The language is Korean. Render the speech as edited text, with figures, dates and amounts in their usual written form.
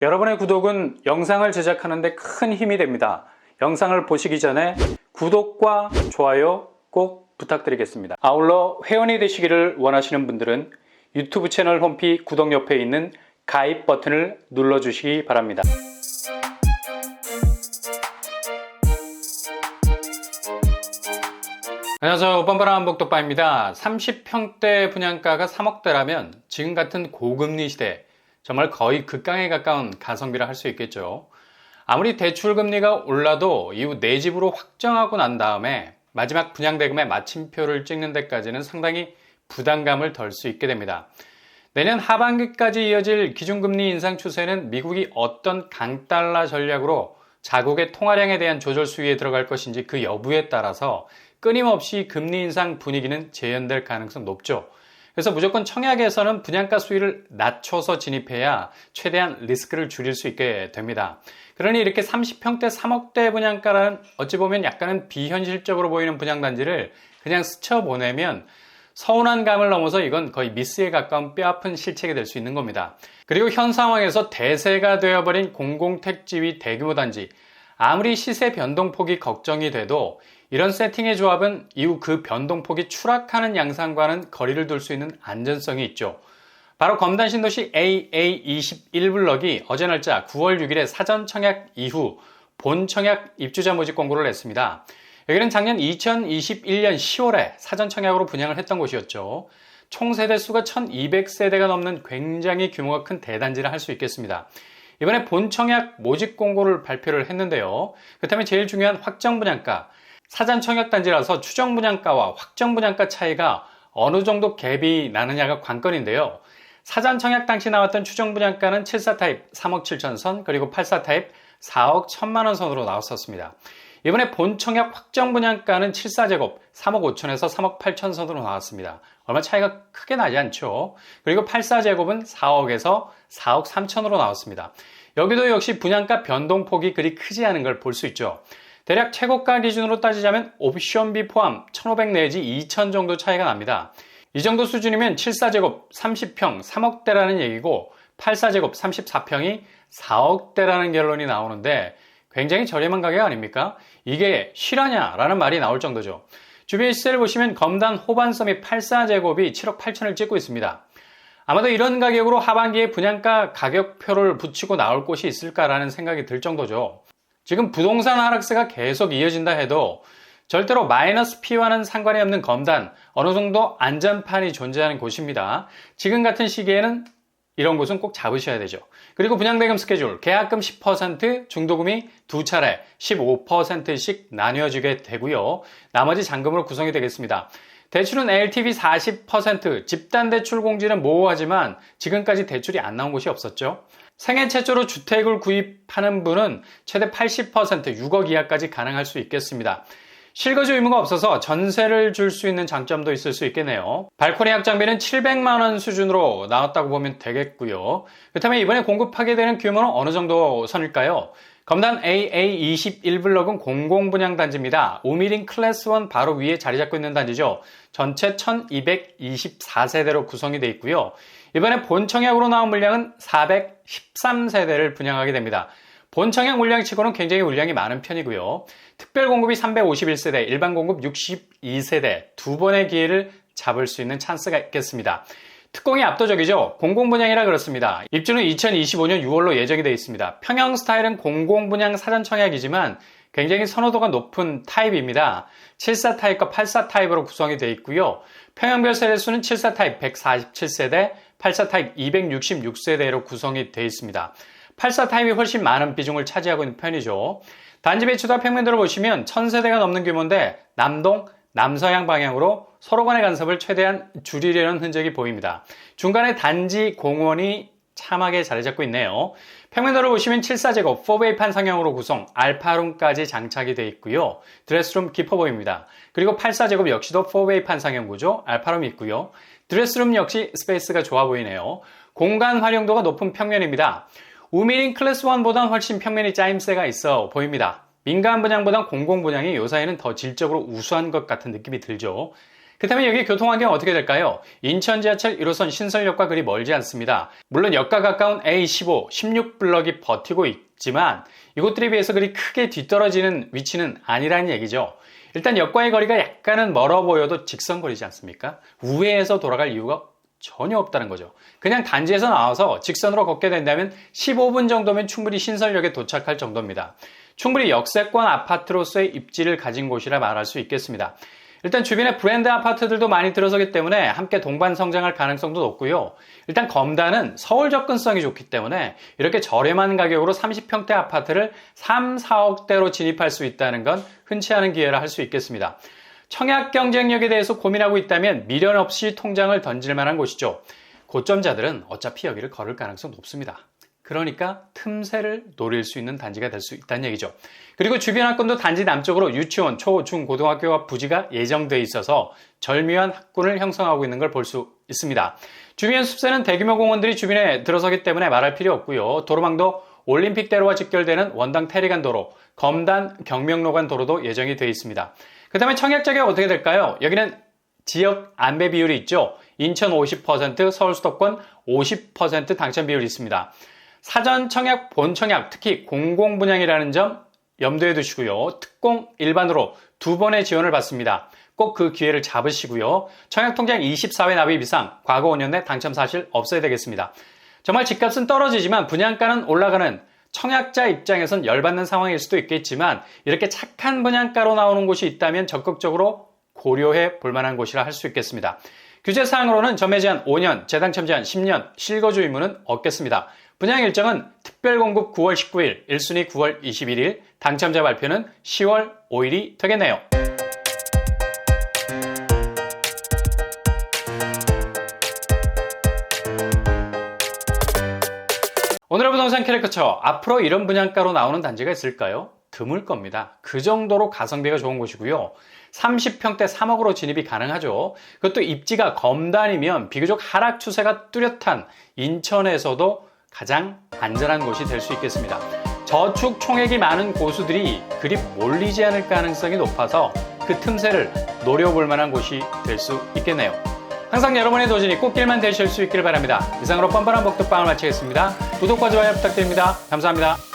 여러분의 구독은 영상을 제작하는 데 큰 힘이 됩니다. 영상을 보시기 전에 구독과 좋아요 꼭 부탁드리겠습니다. 아울러 회원이 되시기를 원하시는 분들은 유튜브 채널 홈피 구독 옆에 있는 가입 버튼을 눌러주시기 바랍니다. 안녕하세요. 뻔뻔한 복덕바입니다. 30평대 분양가가 3억대라면 지금 같은 고금리 시대 정말 거의 극강에 가까운 가성비라 할 수 있겠죠. 아무리 대출금리가 올라도 이후 내 집으로 확정하고 난 다음에 마지막 분양대금의 마침표를 찍는 데까지는 상당히 부담감을 덜 수 있게 됩니다. 내년 하반기까지 이어질 기준금리 인상 추세는 미국이 어떤 강달러 전략으로 자국의 통화량에 대한 조절 수위에 들어갈 것인지 그 여부에 따라서 끊임없이 금리 인상 분위기는 재현될 가능성 높죠. 그래서 무조건 청약에서는 분양가 수위를 낮춰서 진입해야 최대한 리스크를 줄일 수 있게 됩니다. 그러니 이렇게 30평대 3억대 분양가라는 어찌 보면 약간은 비현실적으로 보이는 분양단지를 그냥 스쳐보내면 서운한 감을 넘어서 이건 거의 미스에 가까운 뼈아픈 실책이 될 수 있는 겁니다. 그리고 현 상황에서 대세가 되어버린 공공택지위 대규모 단지, 아무리 시세 변동폭이 걱정이 돼도 이런 세팅의 조합은 이후 그 변동폭이 추락하는 양상과는 거리를 둘 수 있는 안전성이 있죠. 바로 검단 신도시 AA21블럭이 어제 날짜 9월 6일에 사전 청약 이후 본 청약 입주자 모집 공고를 냈습니다. 여기는 작년 2021년 10월에 사전 청약으로 분양을 했던 곳이었죠. 총 세대수가 1200세대가 넘는 굉장히 규모가 큰 대단지를 할 수 있겠습니다. 이번에 본 청약 모집 공고를 발표를 했는데요. 그렇다면 제일 중요한 확정 분양가, 사전 청약 단지라서 추정 분양가와 확정 분양가 차이가 어느 정도 갭이 나느냐가 관건인데요. 사전 청약 당시 나왔던 추정 분양가는 74 타입 3억 7천 선, 그리고 84 타입 4억 1천만 원 선으로 나왔었습니다. 이번에 본 청약 확정 분양가는 74제곱 3억 5천에서 3억 8천 선으로 나왔습니다. 얼마 차이가 크게 나지 않죠. 그리고 84제곱은 4억에서 4억 3천으로 나왔습니다. 여기도 역시 분양가 변동폭이 그리 크지 않은 걸 볼 수 있죠. 대략 최고가 기준으로 따지자면 옵션비 포함 1,500 내지 2,000 정도 차이가 납니다. 이 정도 수준이면 74제곱 30평 3억대라는 얘기고 84제곱 34평이 4억대라는 결론이 나오는데 굉장히 저렴한 가격 아닙니까? 이게 실화냐라는 말이 나올 정도죠. 주변 시세를 보시면 검단 호반섬이 84제곱이 7억 8천을 찍고 있습니다. 아마도 이런 가격으로 하반기에 분양가 가격표를 붙이고 나올 곳이 있을까라는 생각이 들 정도죠. 지금 부동산 하락세가 계속 이어진다 해도 절대로 마이너스 P와는 상관이 없는 검단, 어느 정도 안전판이 존재하는 곳입니다. 지금 같은 시기에는 이런 곳은 꼭 잡으셔야 되죠. 그리고 분양대금 스케줄, 계약금 10%, 중도금이 두 차례 15%씩 나뉘어지게 되고요. 나머지 잔금으로 구성이 되겠습니다. 대출은 LTV 40%, 집단대출 공지는 모호하지만 지금까지 대출이 안 나온 곳이 없었죠. 생애 최초로 주택을 구입하는 분은 최대 80%, 6억 이하까지 가능할 수 있겠습니다. 실거주 의무가 없어서 전세를 줄 수 있는 장점도 있을 수 있겠네요. 발코니 확장비는 700만 원 수준으로 나왔다고 보면 되겠고요. 그렇다면 이번에 공급하게 되는 규모는 어느 정도 선일까요? 검단 AA21블럭은 공공분양단지입니다. 오미린 클래스 1 바로 위에 자리 잡고 있는 단지죠. 전체 1224세대로 구성이 되어 있고요. 이번에 본 청약으로 나온 물량은 413세대를 분양하게 됩니다. 본 청약 물량치고는 굉장히 물량이 많은 편이고요. 특별 공급이 351세대, 일반 공급 62세대, 두 번의 기회를 잡을 수 있는 찬스가 있겠습니다. 특공이 압도적이죠. 공공분양이라 그렇습니다. 입주는 2025년 6월로 예정이 되어 있습니다. 평형 스타일은 공공분양 사전 청약이지만 굉장히 선호도가 높은 타입입니다. 74 타입과 84 타입으로 구성이 되어 있고요. 평형별 세대수는 74 타입 147세대, 84 타입 266세대로 구성이 되어 있습니다. 84 타입이 훨씬 많은 비중을 차지하고 있는 편이죠. 단지 배치도와 평면도를 보시면 1000세대가 넘는 규모인데 남동, 남서양 방향으로 서로 간의 간섭을 최대한 줄이려는 흔적이 보입니다. 중간에 단지 공원이 참하게 자리 잡고 있네요. 평면도를 보시면 74제곱 4베이판 상형으로 구성, 알파룸까지 장착이 되어 있고요. 드레스룸 깊어 보입니다. 그리고 84제곱 역시도 4베이판 상형 구조, 알파룸이 있고요. 드레스룸 역시 스페이스가 좋아 보이네요. 공간 활용도가 높은 평면입니다. 우미린 클래스 1보단 훨씬 평면이 짜임새가 있어 보입니다. 민간 분양보단 공공 분양이 요 사이는 더 질적으로 우수한 것 같은 느낌이 들죠. 그렇다면 여기 교통환경 어떻게 될까요? 인천 지하철 1호선 신설역과 그리 멀지 않습니다. 물론 역과 가까운 A15, 16블럭이 버티고 있지만 이곳들에 비해서 그리 크게 뒤떨어지는 위치는 아니라는 얘기죠. 일단 역과의 거리가 약간은 멀어 보여도 직선거리지 않습니까? 우회해서 돌아갈 이유가 전혀 없다는 거죠. 그냥 단지에서 나와서 직선으로 걷게 된다면 15분 정도면 충분히 신설역에 도착할 정도입니다. 충분히 역세권 아파트로서의 입지를 가진 곳이라 말할 수 있겠습니다. 일단 주변에 브랜드 아파트들도 많이 들어서기 때문에 함께 동반 성장할 가능성도 높고요. 일단 검단은 서울 접근성이 좋기 때문에 이렇게 저렴한 가격으로 30평대 아파트를 3, 4억대로 진입할 수 있다는 건 흔치 않은 기회라 할 수 있겠습니다. 청약 경쟁력에 대해서 고민하고 있다면 미련 없이 통장을 던질 만한 곳이죠. 고점자들은 어차피 여기를 걸을 가능성이 높습니다. 그러니까 틈새를 노릴 수 있는 단지가 될 수 있다는 얘기죠. 그리고 주변 학군도 단지 남쪽으로 유치원, 초, 중, 고등학교와 부지가 예정돼 있어서 절묘한 학군을 형성하고 있는 걸 볼 수 있습니다. 주변 숲새는 대규모 공원들이 주변에 들어서기 때문에 말할 필요 없고요. 도로망도 올림픽대로와 직결되는 원당 태리간 도로, 검단 경명로간 도로도 예정이 되어 있습니다. 그 다음에 청약 자격 어떻게 될까요? 여기는 지역 안배 비율이 있죠. 인천 50%, 서울 수도권 50% 당첨 비율이 있습니다. 사전 청약, 본 청약, 특히 공공분양이라는 점 염두에 두시고요. 특공 일반으로 2번의 지원을 받습니다. 꼭 그 기회를 잡으시고요. 청약통장 24회 납입 이상, 과거 5년 내 당첨 사실 없어야 되겠습니다. 정말 집값은 떨어지지만 분양가는 올라가는 청약자 입장에선 열받는 상황일 수도 있겠지만 이렇게 착한 분양가로 나오는 곳이 있다면 적극적으로 고려해 볼 만한 곳이라 할 수 있겠습니다. 규제사항으로는 전매 제한 5년, 재당첨 제한 10년, 실거주 의무는 없겠습니다. 분양 일정은 특별공급 9월 19일, 1순위 9월 21일, 당첨자 발표는 10월 5일이 되겠네요. 오늘의 부동산 캐릭터처, 앞으로 이런 분양가로 나오는 단지가 있을까요? 드물 겁니다. 그 정도로 가성비가 좋은 곳이고요. 30평대 3억으로 진입이 가능하죠. 그것도 입지가 검단이면 비교적 하락 추세가 뚜렷한 인천에서도 가장 안전한 곳이 될 수 있겠습니다. 저축 총액이 많은 고수들이 그리 몰리지 않을 가능성이 높아서 그 틈새를 노려볼 만한 곳이 될 수 있겠네요. 항상 여러분의 도전이 꽃길만 되실 수 있기를 바랍니다. 이상으로 뻔뻔한 복덕방을 마치겠습니다. 구독과 좋아요 부탁드립니다. 감사합니다.